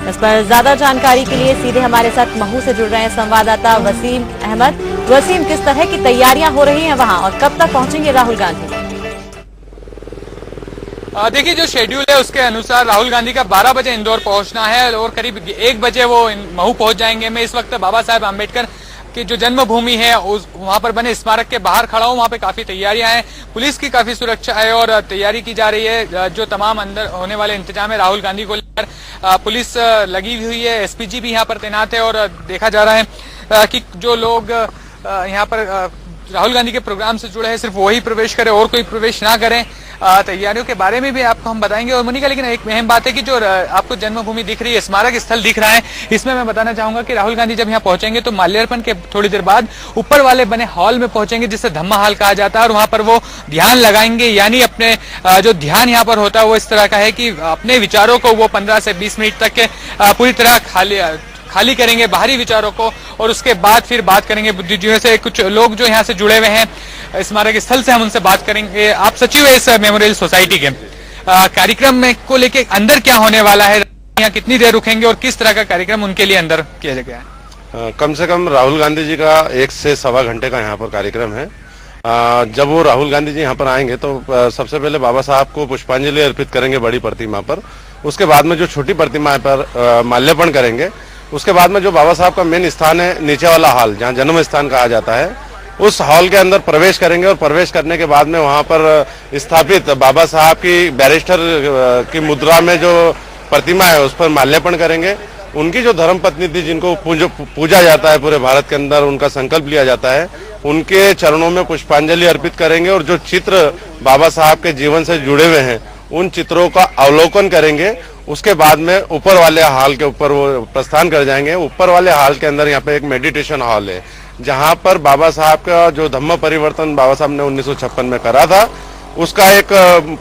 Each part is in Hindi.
इस पर ज्यादा जानकारी के लिए सीधे हमारे साथ महू से जुड़ रहे हैं संवाददाता वसीम अहमद। वसीम, किस तरह की तैयारियां हो रही हैं वहां और कब तक पहुंचेंगे राहुल गांधी? देखिए, जो शेड्यूल है उसके अनुसार राहुल गांधी का 12 बजे इंदौर पहुंचना है और करीब 1 बजे वो महू पहुंच जाएंगे। मैं इस वक्त बाबा साहेब आम्बेडकर की जो जन्मभूमि है वहां पर बने स्मारक के बाहर खड़ा हूं। वहां पे काफी तैयारियां हैं, पुलिस की काफी सुरक्षा है और तैयारी की जा रही है। जो तमाम अंदर होने वाले इंतजाम है राहुल गांधी को लेकर पुलिस लगी हुई है, एसपीजी भी यहाँ पर तैनात है और देखा जा रहा है कि जो लोग यहाँ पर राहुल गांधी के प्रोग्राम से जुड़े हैं सिर्फ वही प्रवेश करें और कोई प्रवेश ना करें। तैयारियों के बारे में भी आपको हम बताएंगे। और मोनिका, लेकिन एक अहम बात है कि जो आपको जन्मभूमि दिख रही है, स्मारक स्थल दिख रहा है, इसमें मैं बताना चाहूंगा कि राहुल गांधी जब यहाँ पहुंचेंगे तो माल्यार्पण के थोड़ी देर बाद ऊपर वाले बने हॉल में पहुंचेंगे जिसे धम्मा हॉल कहा जाता है और वहां पर वो ध्यान लगाएंगे। यानी अपने जो ध्यान यहाँ पर होता है वो इस तरह का है कि अपने विचारों को वो 15 से 20 मिनट तक पूरी तरह खाली करेंगे बाहरी विचारों को और उसके बाद फिर बात करेंगे बुद्धिजीवियों से। कुछ लोग जो यहाँ से जुड़े हुए हैं स्मारक स्थल से, हम उनसे बात करेंगे। आप सचिव है इस मेमोरियल सोसाइटी के, कार्यक्रम में को लेके अंदर क्या होने वाला है, यहाँ कितनी देर रुकेंगे और किस तरह का कार्यक्रम उनके लिए अंदर किया गया है? कम से कम राहुल गांधी जी का 1 से सवा घंटे का यहाँ पर कार्यक्रम है। जब वो राहुल गांधी जी यहाँ पर आएंगे तो सबसे पहले बाबा साहब को पुष्पांजलि अर्पित करेंगे बड़ी प्रतिमा पर। उसके बाद में जो छोटी प्रतिमा पर माल्यार्पण करेंगे। उसके बाद में जो बाबा साहब का मेन स्थान है नीचे वाला हॉल, जहाँ जन्म स्थान कहा जाता है, उस हॉल के अंदर प्रवेश करेंगे और प्रवेश करने के बाद में वहां पर स्थापित बाबा साहब की बैरिस्टर की मुद्रा में जो प्रतिमा है उस पर माल्यार्पण करेंगे। उनकी जो धर्मपत्नी थी जिनको पूजा जाता है पूरे भारत के अंदर, उनका संकल्प लिया जाता है, उनके चरणों में पुष्पांजलि अर्पित करेंगे और जो चित्र बाबा साहब के जीवन से जुड़े हुए हैं उन चित्रों का अवलोकन करेंगे। उसके बाद में ऊपर वाले हॉल के ऊपर वो प्रस्थान कर जाएंगे। ऊपर वाले हॉल के अंदर यहाँ पे एक मेडिटेशन हॉल है जहाँ पर बाबा साहब का जो धम्म परिवर्तन बाबा साहब ने 1956 में करा था उसका एक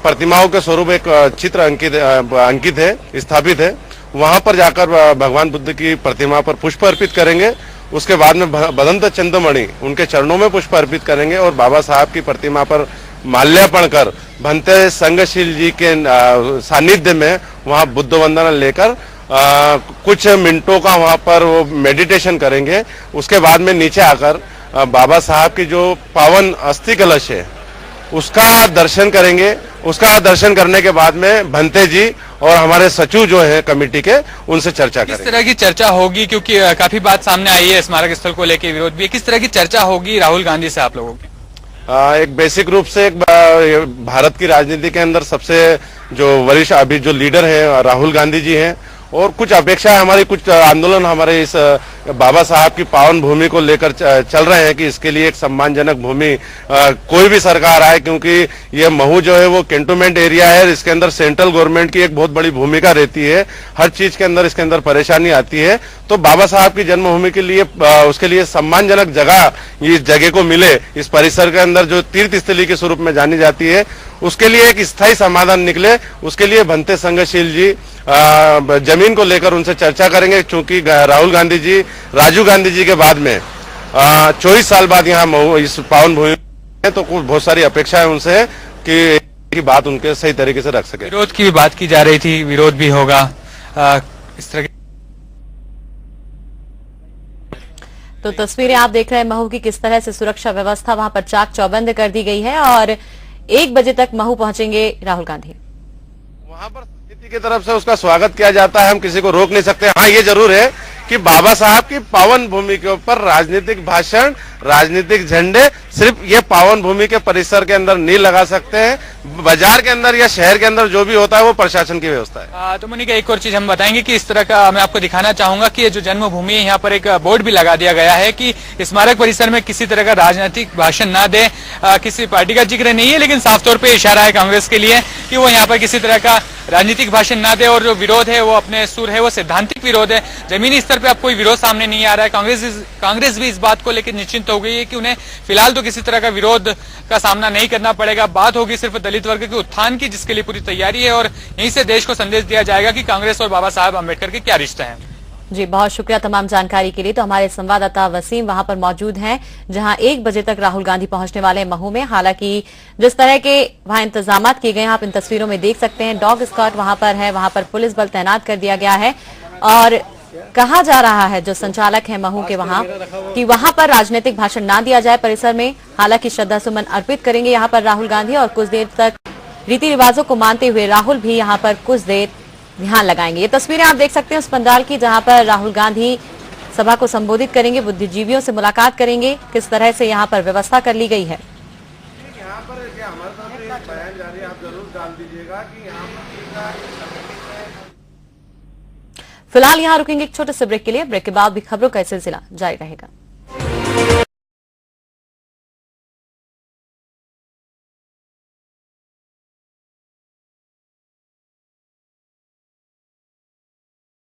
प्रतिमाओं के स्वरूप एक चित्र अंकित है, स्थापित है। वहां पर जाकर भगवान बुद्ध की प्रतिमा पर पुष्प अर्पित करेंगे। उसके बाद में बदंत चंद्रमणि उनके चरणों में पुष्प अर्पित करेंगे और बाबा साहब की प्रतिमा पर माल्यार्पण कर भंते संगशील जी के सानिध्य में वहां बुद्ध वंदना लेकर कुछ मिनटों का वहां पर वो मेडिटेशन करेंगे। उसके बाद में नीचे आकर बाबा साहब की जो पावन अस्थि कलश है उसका दर्शन करेंगे। उसका दर्शन करने के बाद में भंते जी और हमारे सचिव जो है कमेटी के उनसे चर्चा करेंगे। किस तरह की चर्चा होगी, क्योंकि काफी बात सामने आई है स्मारक स्थल को लेकर विरोध भी, किस तरह की चर्चा होगी राहुल गांधी से आप लोगों की? एक बेसिक रूप से एक भारत की राजनीति के अंदर सबसे जो वरिष्ठ अभी जो लीडर है राहुल गांधी जी हैं और कुछ अपेक्षा है हमारी, कुछ आंदोलन हमारे इस बाबा साहब की पावन भूमि को लेकर चल रहे हैं कि इसके लिए एक सम्मानजनक भूमि कोई भी सरकार आए, क्योंकि ये महू जो है वो कैंटोनमेंट एरिया है। इसके अंदर सेंट्रल गवर्नमेंट की एक बहुत बड़ी भूमिका रहती है, हर चीज के अंदर इसके अंदर परेशानी आती है। तो बाबा साहब की जन्मभूमि के लिए उसके लिए सम्मानजनक जगह इस जगह को मिले, इस परिसर के अंदर जो तीर्थ स्थली के स्वरूप में जानी जाती है, उसके लिए एक स्थायी समाधान निकले। उसके लिए भंते संगशील जी जमीन को लेकर उनसे चर्चा करेंगे, क्योंकि राहुल गांधी जी राजीव गांधी जी के बाद में 24 साल बाद यहाँ इस पावन भूमि में, तो बहुत सारी अपेक्षा है उनसे कि बात उनके सही तरीके से रख सके। विरोध की भी बात की जा रही थी, विरोध भी होगा इस तरह की। तो तस्वीरें आप देख रहे हैं महू की, किस तरह से सुरक्षा व्यवस्था वहां पर चाक चौबंद कर दी गई है और 1 बजे तक महू पहुंचेंगे राहुल गांधी। वहां पर समिति की तरफ से उसका स्वागत किया जाता है, हम किसी को रोक नहीं सकते। हाँ, ये जरूर है कि बाबा साहब की पावन भूमि के ऊपर राजनीतिक भाषण, राजनीतिक झंडे सिर्फ ये पावन भूमि के परिसर के अंदर नहीं लगा सकते हैं। बाजार के अंदर या शहर के अंदर जो भी होता है वो प्रशासन की व्यवस्था है। तो मोनिका, एक और चीज हम बताएंगे कि इस तरह का मैं आपको दिखाना चाहूंगा कि ये जो जन्मभूमि है यहाँ पर एक बोर्ड भी लगा दिया गया है कि स्मारक परिसर में किसी तरह का राजनीतिक भाषण ना दे। किसी पार्टी का जिक्र नहीं है, लेकिन साफ तौर पर इशारा है कांग्रेस के लिए कि वो यहाँ पर किसी तरह का राजनीतिक भाषण ना दे और जो विरोध है वो अपने सुर है वो सैद्धांतिक विरोध है। जमीनी स्तर पे अब कोई विरोध सामने नहीं आ रहा है। कांग्रेस भी इस बात को लेकर निश्चिंत हो गई है कि उन्हें फिलहाल तो किसी तरह का विरोध का सामना नहीं करना पड़ेगा। बात होगी सिर्फ दलित वर्ग के उत्थान की, जिसके लिए पूरी तैयारी है और यहीं से देश को संदेश दिया जाएगा कि कांग्रेस और बाबा साहब अम्बेडकर के क्या रिश्ते हैं। जी, बहुत शुक्रिया तमाम जानकारी के लिए। तो हमारे संवाददाता वसीम वहां पर मौजूद हैं, जहां 1 बजे तक राहुल गांधी पहुंचने वाले हैं महू में। हालांकि जिस तरह के वहां इंतजाम किए गए हैं, आप इन तस्वीरों में देख सकते हैं, डॉग स्क्वाड वहां पर है, वहां पर पुलिस बल तैनात कर दिया गया है। और कहा जा रहा है जो संचालक है महू के वहां कि वहां पर राजनीतिक भाषण ना दिया जाए परिसर में। हालांकि श्रद्धा सुमन अर्पित करेंगे यहां पर राहुल गांधी, और कुछ देर तक रीति रिवाजों को मानते हुए राहुल भी यहां पर कुछ देर ध्यान लगाएंगे। ये तस्वीरें आप देख सकते हैं उस पंडाल की, जहां पर राहुल गांधी सभा को संबोधित करेंगे, बुद्धिजीवियों से मुलाकात करेंगे। किस तरह से यहां पर व्यवस्था कर ली गई है। यहाँ पर हमारे तरफ से एक बयान जारी आप जरूर डाल दीजिएगा कि यहाँ पर फिलहाल यहां रुकेंगे एक छोटे से ब्रेक के लिए। ब्रेक के बाद भी खबरों का सिलसिला जारी रहेगा।